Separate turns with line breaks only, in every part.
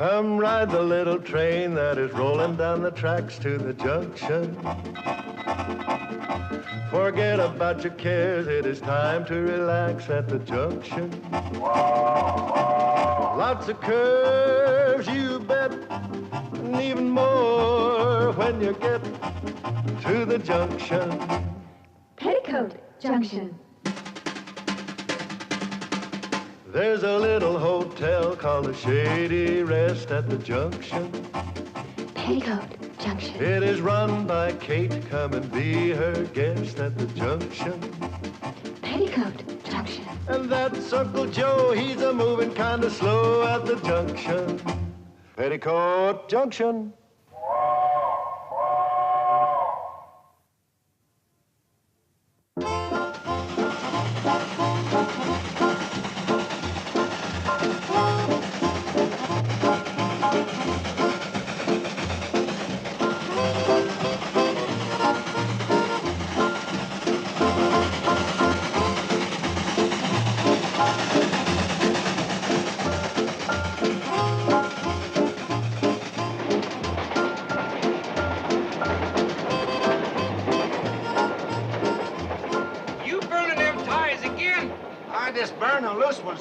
Come ride the little train that is rolling down the tracks to the junction. Forget about your cares, it is time to relax at the junction. Lots of curves, you bet, and even more when you get to the junction.
Petticoat Junction.
There's a little hotel called the Shady Rest at the junction.
Petticoat Junction.
It is run by Kate. Come and be her guest at the junction.
Petticoat Junction.
And that's Uncle Joe. He's a moving kind of slow at the junction. Petticoat Junction.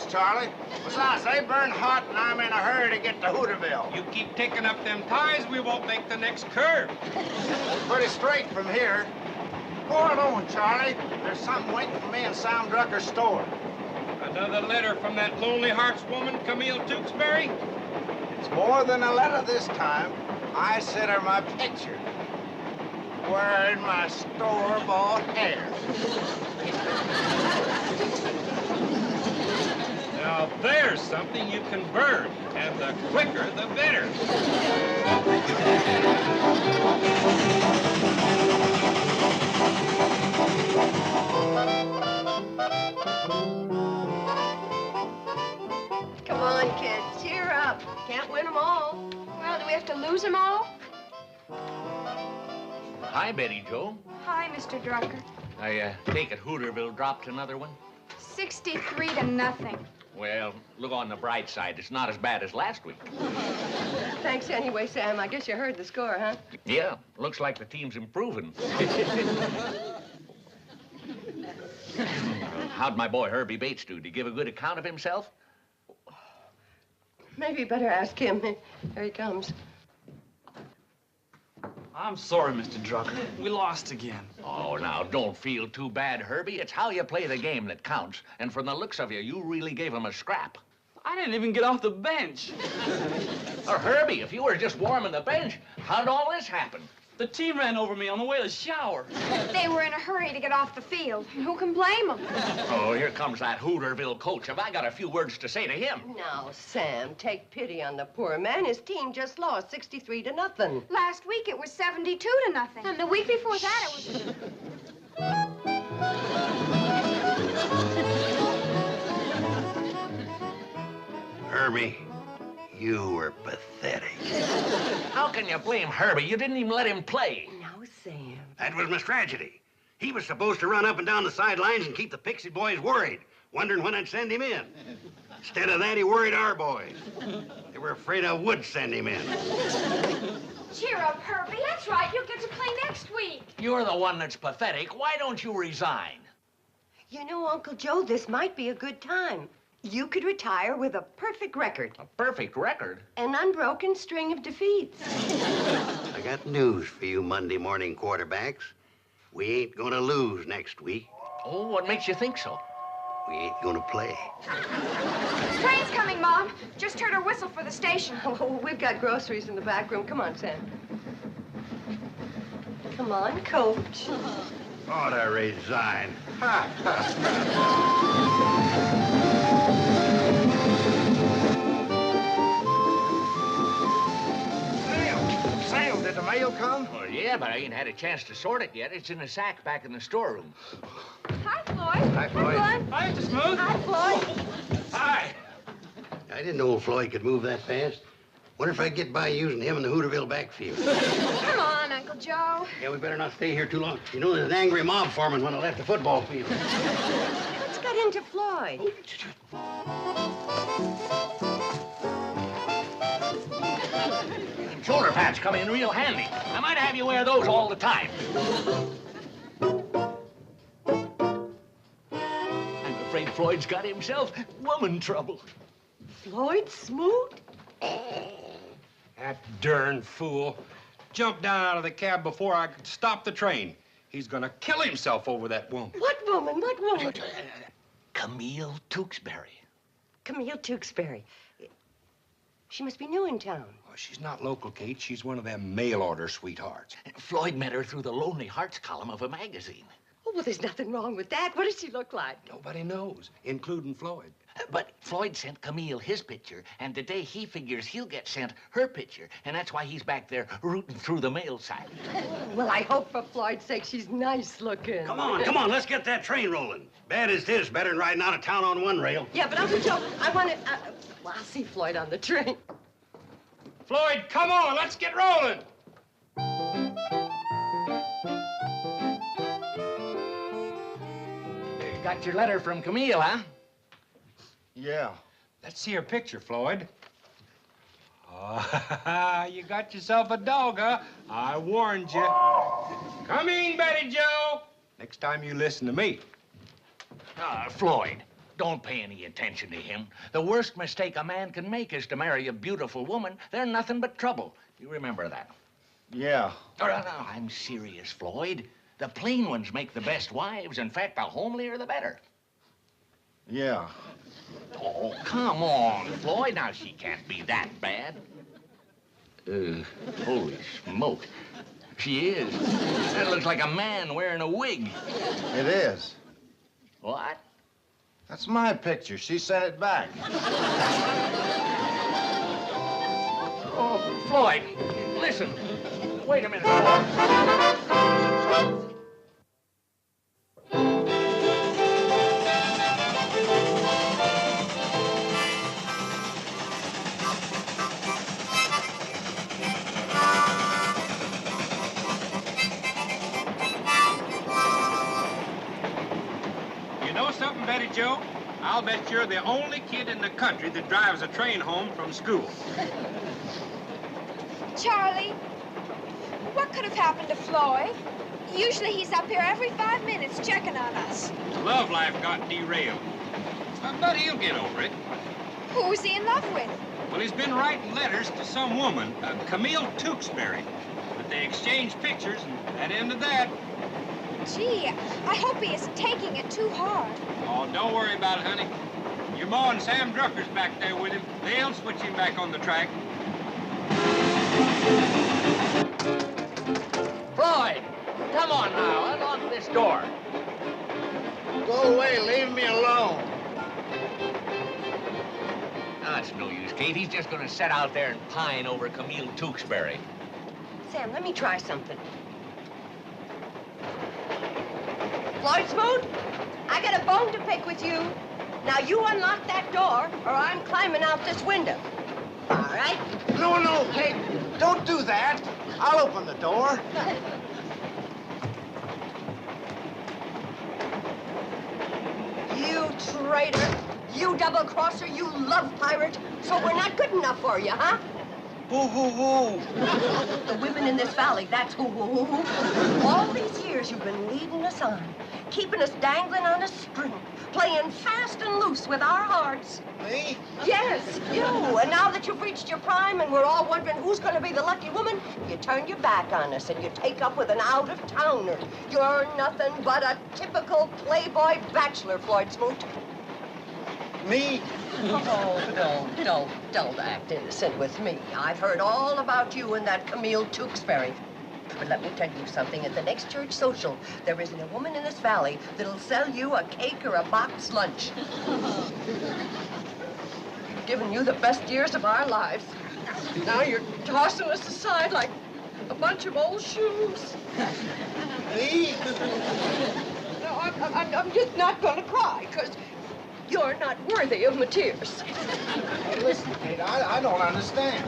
Charlie. Besides, they burn hot and I'm in a hurry to get to Hooterville.
You keep taking up them ties, we won't make the next curve.
Pretty straight from here. Hold on, Charlie. There's something waiting for me in Sam Drucker's store.
Another letter from that Lonely Hearts woman, Camille Tewksbury?
It's more than a letter this time. I sent her my picture. Wearing my store-bought hair.
Now there's something you can burn, and the quicker the better.
Come on, kids, cheer up. Can't win them all.
Well, do we have to lose them all?
Hi, Betty Jo.
Hi, Mr. Drucker.
I take it Hooterville dropped another one?
63-0.
Well, look on the bright side. It's not as bad as last week.
Thanks anyway, Sam. I guess you heard the score, huh?
Yeah, looks like the team's improving. How'd my boy Herbie Bates do? Did he give a good account of himself?
Maybe you better ask him. Here he comes.
I'm sorry, Mr. Drucker. We lost again.
Oh, now, don't feel too bad, Herbie. It's how you play the game that counts. And from the looks of you, you really gave him a scrap.
I didn't even get off the bench.
Or Herbie, if you were just warming the bench, how'd all this happen?
The team ran over me on the way to the shower.
They were in a hurry to get off the field. Who can blame them?
Oh, here comes that Hooterville coach. Have I got a few words to say to him?
Now, Sam, take pity on the poor man. His team just lost 63-0.
Last week it was 72-0. And the week before that it was...
Herbie, you were pathetic.
How can you blame Herbie? You didn't even let him play.
No, Sam.
That was my strategy. He was supposed to run up and down the sidelines and keep the Pixie boys worried, wondering when I'd send him in. Instead of that, he worried our boys. They were afraid I would send him in.
Cheer up, Herbie. That's right. You'll get to play next week.
You're the one that's pathetic. Why don't you resign?
You know, Uncle Joe, this might be a good time. You could retire with a perfect record.
A perfect record?
An unbroken string of defeats.
I got news for you Monday morning quarterbacks. We ain't gonna lose next week.
Oh, what makes you think so?
We ain't gonna play.
Train's coming, Mom. Just heard her whistle for the station.
Oh, we've got groceries in the back room. Come on, Sam. Come on, Coach.
Ought to resign.
Sam, did the mail come?
Well, yeah, but I ain't had a chance to sort it yet. It's in a sack back in the storeroom.
Hi, Floyd.
Hi, Floyd.
Hi, Mr. Smoot.
Hi, Floyd.
Hi.
I didn't know Floyd could move that fast. Wonder if I could get by using him in the Hooterville backfield.
Come on, Uncle Joe.
Yeah, we better not stay here too long. You know, there's an angry mob foreman when I left the football field.
Let's get into Floyd.
hats come in real handy. I might have you wear those all the time. I'm afraid Floyd's got himself woman trouble.
Floyd Smoot?
That darn fool jumped down out of the cab before I could stop the train. He's gonna kill himself over that woman.
What woman? What woman?
Camille Tewksbury.
Camille Tewksbury. She must be new in town.
Oh, she's not local, Kate. She's one of them mail-order sweethearts.
Floyd met her through the Lonely Hearts column of a magazine.
Oh, well, there's nothing wrong with that. What does she look like?
Nobody knows, including Floyd.
But Floyd sent Camille his picture, and today he figures he'll get sent her picture, and that's why he's back there rooting through the mail sack.
Well, I hope for Floyd's sake she's nice looking.
Come on, let's get that train rolling. Bad as this, better than riding out of town on one rail.
Yeah, but Uncle Joe, I want to... well, I'll see Floyd on the train.
Floyd, come on, let's get rolling.
Got your letter from Camille, huh?
Yeah.
Let's see her picture, Floyd. Oh, you got yourself a dog, huh? I warned you. Come in, Betty Joe. Next time you listen to me.
Floyd, don't pay any attention to him. The worst mistake a man can make is to marry a beautiful woman. They're nothing but trouble. You remember that?
Yeah.
Oh, no, I'm serious, Floyd. The plain ones make the best wives. In fact, the homelier, the better.
Yeah.
Oh, come on, Floyd. Now, she can't be that bad. Holy smoke. She is. That looks like a man wearing a wig.
It is.
What?
That's my picture. She sent it back.
Oh, Floyd, listen. Wait a minute, Floyd.
Betty Joe, I'll bet you're the only kid in the country that drives a train home from school.
Charlie, what could have happened to Floyd? Usually he's up here every 5 minutes checking on us.
His love life got derailed. But he'll get over it.
Who's he in love with?
Well, he's been writing letters to some woman, Camille Tewksbury. But they exchanged pictures, and that ended that.
Gee, I hope he isn't taking it too hard.
Oh, don't worry about it, honey. Your ma and Sam Drucker's back there with him. They'll switch him back on the track.
Floyd, come on now. Unlock this door.
Go away. Leave me alone.
No, it's no use, Kate. He's just going to sit out there and pine over Camille Tewksbury.
Sam, let me try something. Floyd Smoot, I got a bone to pick with you. Now, you unlock that door, or I'm climbing out this window. All right?
No, Kate. Don't do that. I'll open the door.
You traitor. You double-crosser. You love pirate. So we're not good enough for you, huh?
Who?
The women in this valley, that's who. All these years you've been leading us on, keeping us dangling on a string, playing fast and loose with our hearts.
Me?
Yes, you. And now that you've reached your prime and we're all wondering who's going to be the lucky woman, you turn your back on us and you take up with an out-of-towner. You're nothing but a typical playboy bachelor, Floyd Smoot.
Me?
Oh, don't act innocent with me. I've heard all about you and that Camille Tewksbury. But let me tell you something. At the next church social, there isn't a woman in this valley that'll sell you a cake or a box lunch. We've given you the best years of our lives. Now you're tossing us aside like a bunch of old shoes.
Me?
No, I'm just not going to cry, because you're not worthy of my tears.
Hey, listen, Kate, I don't understand.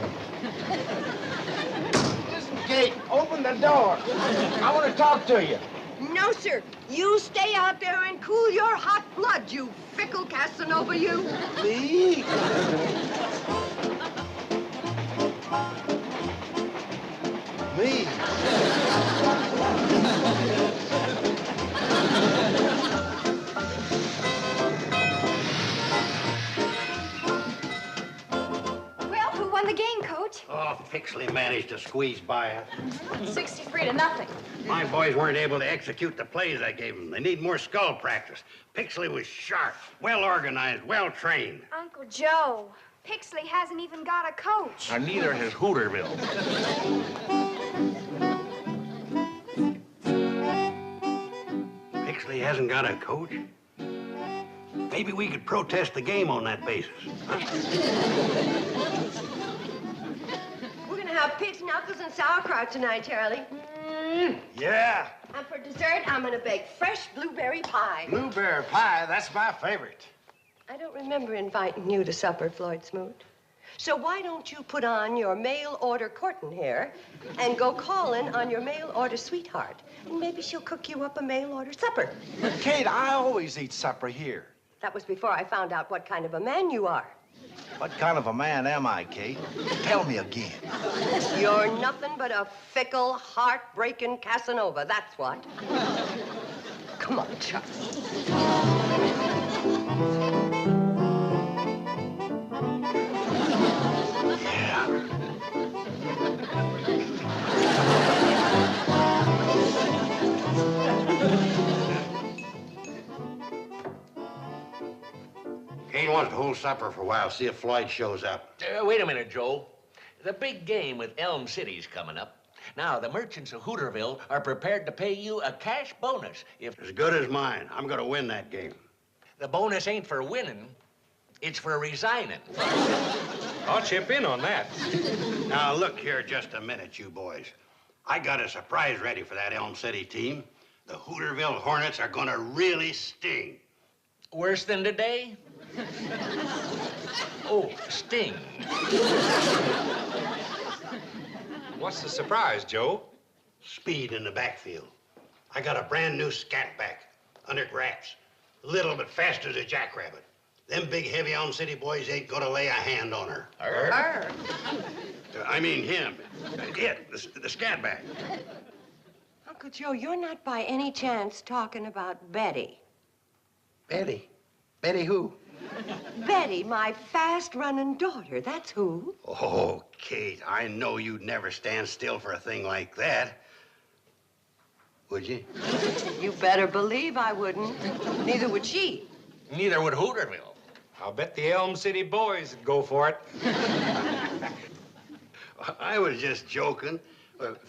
Listen, Kate, open the door. I want to talk to you.
No, sir. You stay out there and cool your hot blood, you fickle Casanova, you.
Me?
Oh, Pixley managed to squeeze by us.
63 to nothing.
My boys weren't able to execute the plays I gave them. They need more skull practice. Pixley was sharp, well organized, well trained.
Uncle Joe, Pixley hasn't even got a coach.
And neither has Hooterville.
Pixley hasn't got a coach? Maybe we could protest the game on that basis. Huh?
We're gonna have pig's knuckles and sauerkraut tonight, Charlie.
Yeah.
And for dessert, I'm gonna bake fresh blueberry pie.
Blueberry pie, that's my favorite.
I don't remember inviting you to supper, Floyd Smoot. So why don't you put on your mail-order courting hair and go calling on your mail-order sweetheart? And maybe she'll cook you up a mail-order supper.
Kate, I always eat supper here.
That was before I found out what kind of a man you are.
What kind of a man am I, Kate? Tell me again.
You're nothing but a fickle, heartbreaking Casanova, that's what. Come on, Charlie.
Kate wants to hold supper for a while, see if Floyd shows up.
Wait a minute, Joe. The big game with Elm City's coming up. Now, the merchants of Hooterville are prepared to pay you a cash bonus if...
As good as mine. I'm going to win that game.
The bonus ain't for winning. It's for resigning.
I'll chip in on that.
Now, look here just a minute, you boys. I got a surprise ready for that Elm City team. The Hooterville Hornets are going to really sting.
Worse than today? Oh, sting.
What's the surprise, Joe?
Speed in the backfield. I got a brand new scat back, under wraps. A little bit faster as a jackrabbit. Them big, heavy Elm City boys ain't gonna lay a hand on her.
Arr.
I mean him. The scat back.
Uncle Joe, you're not by any chance talking about Betty.
Betty? Betty who?
Betty, my fast-running daughter, that's who.
Oh, Kate, I know you'd never stand still for a thing like that. Would you?
You better believe I wouldn't. Neither would she.
Neither would Hooterville.
I'll bet the Elm City boys would go for it.
I was just joking.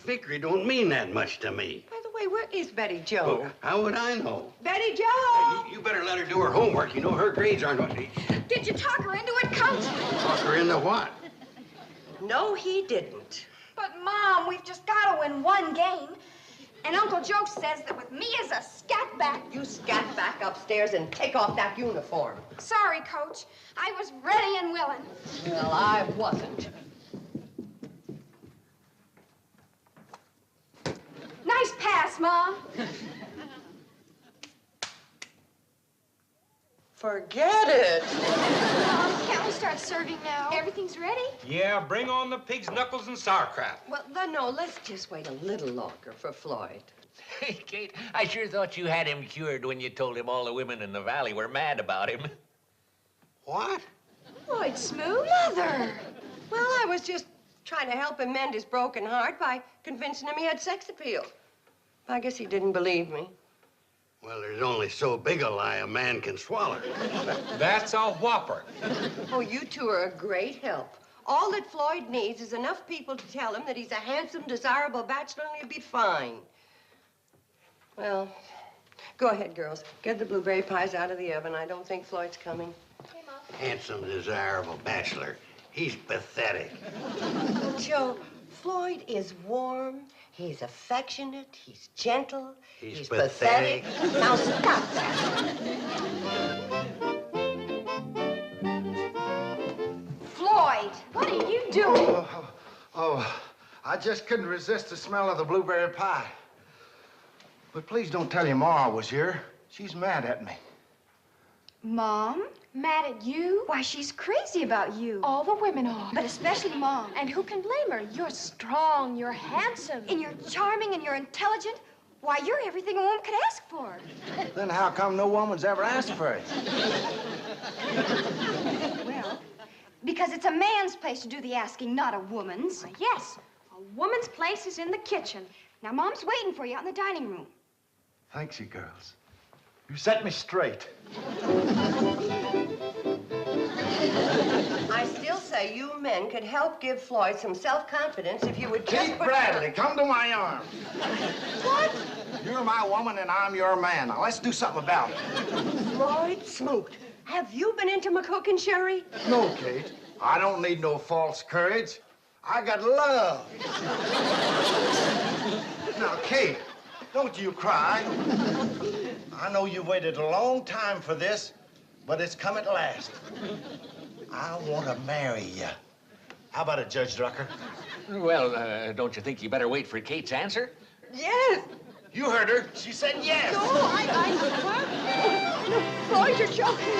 Vickery don't mean that much to me.
By the way, where is Betty Joe?
Well, how would I know?
Betty Joe!
You better let her do her homework. You know her grades aren't what they...
Did you talk her into it, Coach?
Talk her into what?
No, he didn't.
But, Mom, we've just got to win one game. And Uncle Joe says that with me as a scatback...
You scat back upstairs and take off that uniform.
Sorry, Coach. I was ready and willing.
Well, I wasn't.
Nice pass, Mom.
Forget it.
Mom, can't we start serving now? Everything's ready?
Yeah, bring on the pig's knuckles and sauerkraut.
Well, no, let's just wait a little longer for Floyd.
Hey, Kate, I sure thought you had him cured when you told him all the women in the valley were mad about him.
What?
Floyd Smoot? Mother!
Well, I was just trying to help him mend his broken heart by convincing him he had sex appeal. I guess he didn't believe me.
Well, there's only so big a lie a man can swallow.
That's a whopper.
Oh, you two are a great help. All that Floyd needs is enough people to tell him that he's a handsome, desirable bachelor and he'll be fine. Well, go ahead, girls. Get the blueberry pies out of the oven. I don't think Floyd's coming.
Hey, Mom.
Handsome, desirable bachelor. He's pathetic.
Well, Joe, Floyd is warm, he's affectionate, he's gentle,
He's
pathetic.
pathetic.
Now stop that.
Floyd, what are you doing?
Oh, I just couldn't resist the smell of the blueberry pie. But please don't tell your Ma I was here. She's mad at me.
Mom? Mad at you? Why, she's crazy about you. All the women are. But especially Mom. And who can blame her? You're strong, you're handsome. And you're charming and you're intelligent. Why, you're everything a woman could ask for.
Then how come no woman's ever asked for it?
Well, Because it's a man's place to do the asking, not a woman's.
Yes, a woman's place is in the kitchen.
Now, Mom's waiting for you out in the dining room.
Thanks, you girls. You set me straight.
I still say you men could help give Floyd some self-confidence if you would just...
Kate Bradley, come to my arms.
What?
You're my woman and I'm your man. Now, let's do something about it.
Floyd Smoot, have you been into McCook and Sherry?
No, Kate. I don't need no false courage. I got love. Now, Kate, don't you cry. I know you waited a long time for this, but it's come at last. I want to marry you. How about it, Judge Drucker?
Well, don't you think you better wait for Kate's answer?
Yes.
You heard her. She said yes.
No, what? No, Floyd, you're joking.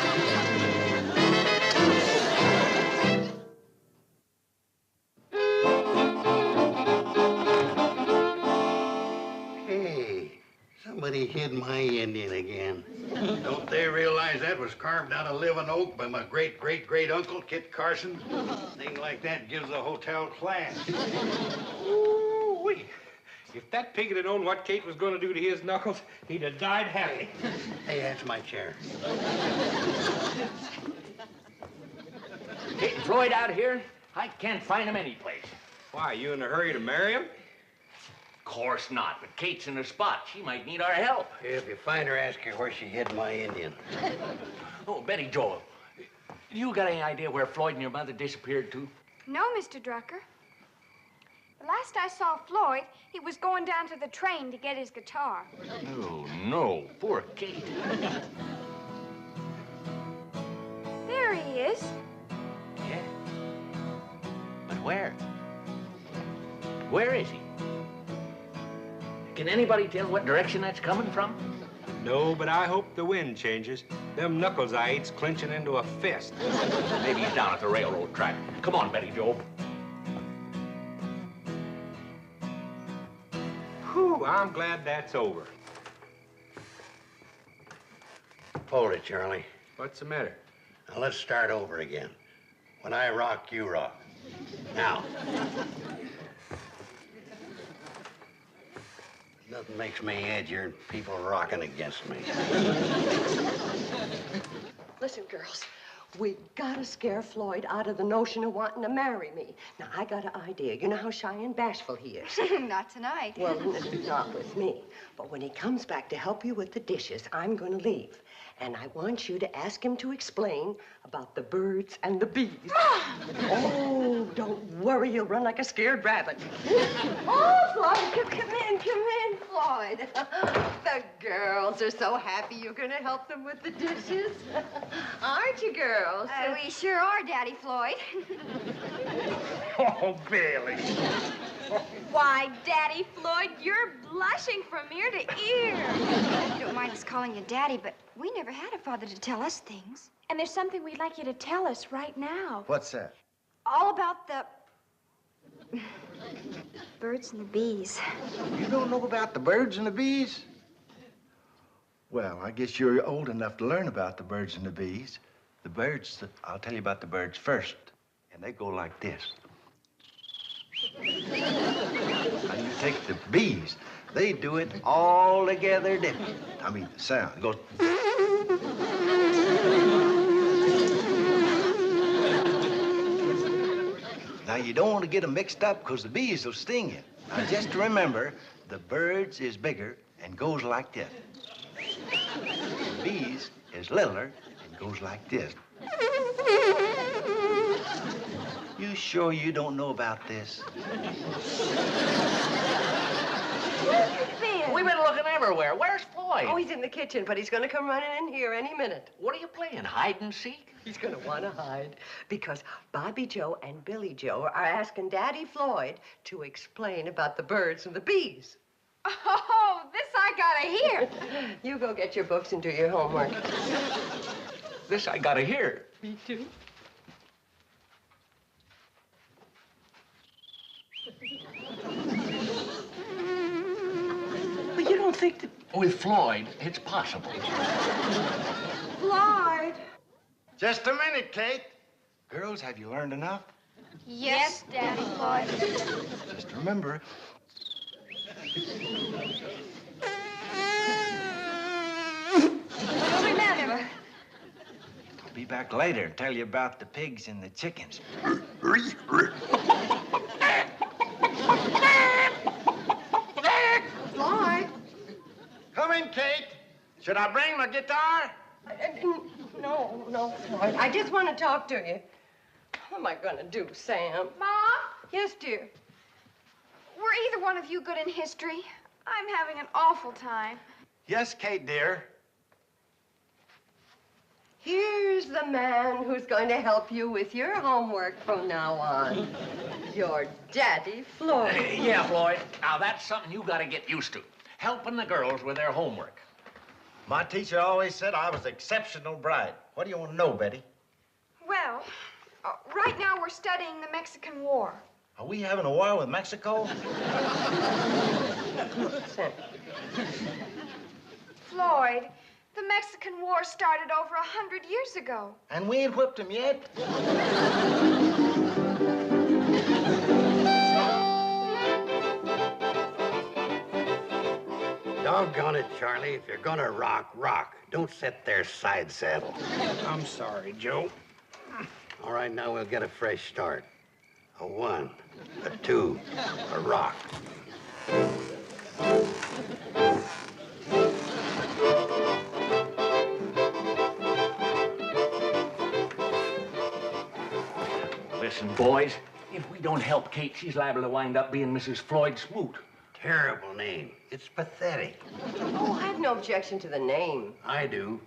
Somebody hid my Indian again. Don't they realize that was carved out of living oak by my great-great-great-uncle, Kit Carson? Thing like that gives the hotel class.
Ooh-wee. If that pig had known what Kate was going to do to his knuckles, he'd have died happy.
Hey, that's my chair.
Kate and Floyd out here? I can't find them anyplace.
Why, you in a hurry to marry him?
Of course not, but Kate's in a spot. She might need our help.
If you find her, ask her where she hid my Indian.
Oh, Betty Joel, you got any idea where Floyd and your mother disappeared to?
No, Mr. Drucker. The last I saw Floyd, he was going down to the train to get his guitar.
Oh, no. Poor Kate.
There he is.
Yeah. But where? Where is he? Can anybody tell what direction that's coming from?
No, but I hope the wind changes. Them knuckles I eat's clenching into a fist.
Maybe he's down at the railroad track. Come on, Betty Joe.
Whew, I'm glad that's over.
Hold it, Charlie.
What's the matter?
Now, let's start over again. When I rock, you rock. Now. Nothing makes me edgier than people rocking against me.
Listen, girls, we gotta scare Floyd out of the notion of wanting to marry me. Now, I got an idea. You know how shy and bashful he is.
Not tonight.
Well, not with me. But when he comes back to help you with the dishes, I'm gonna leave. And I want you to ask him to explain about the birds and the bees. Oh, don't worry. He'll run like a scared rabbit. Oh, Floyd, come in, Floyd. The girls are so happy you're going to help them with the dishes. Aren't you, girls?
We sure are, Daddy Floyd.
Oh, Billy.
Why, Daddy Floyd, you're blushing from ear to ear.
You don't mind us calling you Daddy, but we never had a father to tell us things.
And there's something we'd like you to tell us right now.
What's that?
All about the birds and the bees.
You don't know about the birds and the bees? Well, I guess you're old enough to learn about the birds and the bees. The birds, I'll tell you about the birds first. And they go like this. Now, you take the bees. They do it all together different. I mean, the sound goes... Now, you don't want to get them mixed up because the bees will sting you. Now, just remember, the birds is bigger and goes like this. The bees is littler and goes like this. You sure you don't know about this?
We've been looking everywhere. Where's Floyd?
Oh, he's in the kitchen, but he's going to come running in here any minute.
What are you playing, hide and seek?
He's going to want to hide because Bobby Joe and Billy Joe are asking Daddy Floyd to explain about the birds and the bees.
Oh, this I gotta hear.
You go get your books and do your homework.
This I gotta hear.
Me too. But you don't think that...
With Floyd, it's possible.
Floyd.
Just a minute, Kate.
Girls, have you learned enough?
Yes, Daddy Floyd.
Just remember.
Remember.
I'll be back later and tell you about the pigs and the chickens.
Floyd.
Come in, Kate. Should I bring my guitar?
No, Floyd. I just want to talk to you. What am I going to do, Sam?
Mom?
Yes, dear.
Were either one of you good in history? I'm having an awful time.
Yes, Kate, dear.
Here's the man who's going to help you with your homework from now on. Your daddy, Floyd.
Yeah, Floyd. Now, that's something you got to get used to. Helping the girls with their homework.
My teacher always said I was exceptional bright. What do you want to know, Betty?
Well, right now we're studying the Mexican War.
Are we having a war with Mexico?
Sam.
Floyd, the Mexican War started over 100 years ago.
And we ain't whipped him yet?
Doggone it, Charlie. If you're gonna rock, rock. Don't sit there side saddle.
I'm sorry, Joe.
All right, now we'll get a fresh start. A 1, a 2, a rock.
Listen, boys, if we don't help Kate, she's liable to wind up being Mrs. Floyd Smoot.
Terrible name. It's pathetic.
Oh, I have no objection to the name.
I do.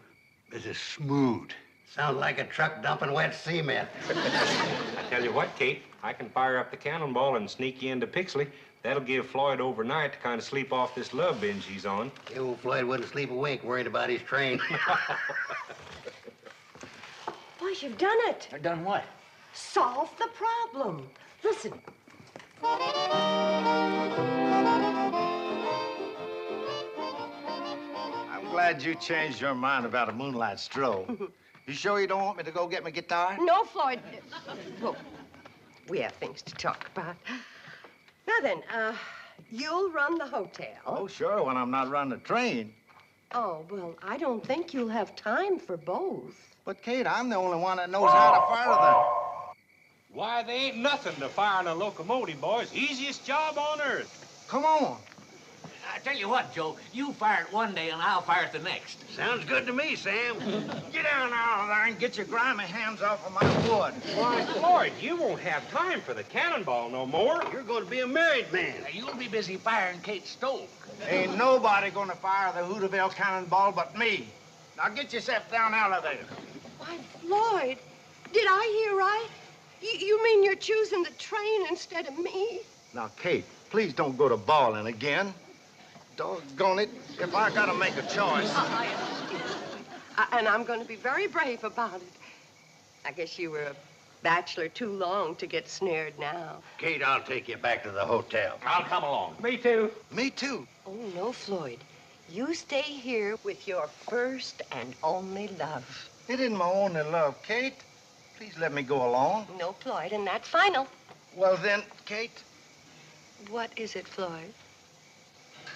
Mrs. Smoot. Sounds like a truck dumping wet cement.
I tell you what, Kate, I can fire up the cannonball and sneak you into Pixley. That'll give Floyd overnight to kind of sleep off this love binge he's on.
The old Floyd wouldn't sleep a wink worried about his train.
Why, you've done it.
Done what?
Solve the problem. Listen.
I'm glad you changed your mind about a moonlight stroll. You sure you don't want me to go get my guitar?
No, Floyd. Well, we have things to talk about. Now then, you'll run the hotel.
Oh, sure, when I'm not running the train.
Oh, well, I don't think you'll have time for both.
But, Kate, I'm the only one that knows how to fire them.
Why, they ain't nothing to firing a locomotive, boys. Easiest job on earth.
Come on.
I tell you what, Joe, you fire it one day and I'll fire it the next.
Sounds good to me, Sam.
Get down out of there and get your grimy hands off of my wood.
Why, Floyd, you won't have time for the cannonball no more.
You're going to be a married man.
Now, you'll be busy firing Kate's stove.
Ain't nobody gonna fire the Hooterville cannonball but me. Now get yourself down out of there.
Why, Floyd, did I hear right? You mean you're choosing the train instead of me?
Now, Kate, please don't go to bawling again. Doggone it, if I gotta make a choice.
And I'm going to be very brave about it. I guess you were a bachelor too long to get snared now.
Kate, I'll take you back to the hotel.
I'll come along.
Me too.
Me too.
Oh, no, Floyd. You stay here with your first and only love.
It isn't my only love, Kate. Please let me go along.
No, Floyd, and that's final.
Well then, Kate,
What is it, Floyd?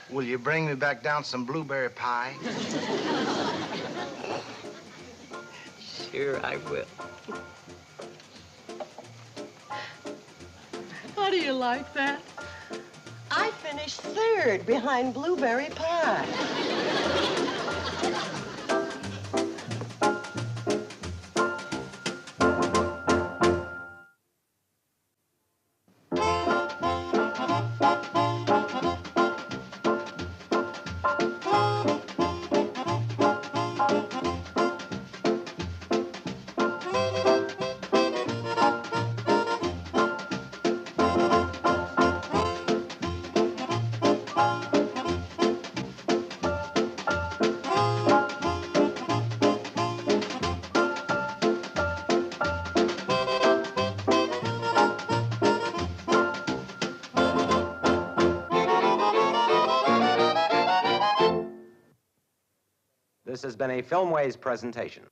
will you bring me back down some blueberry pie?
Sure, I will. How do you like that? I finished third behind blueberry pie.
This has been a Filmways presentation.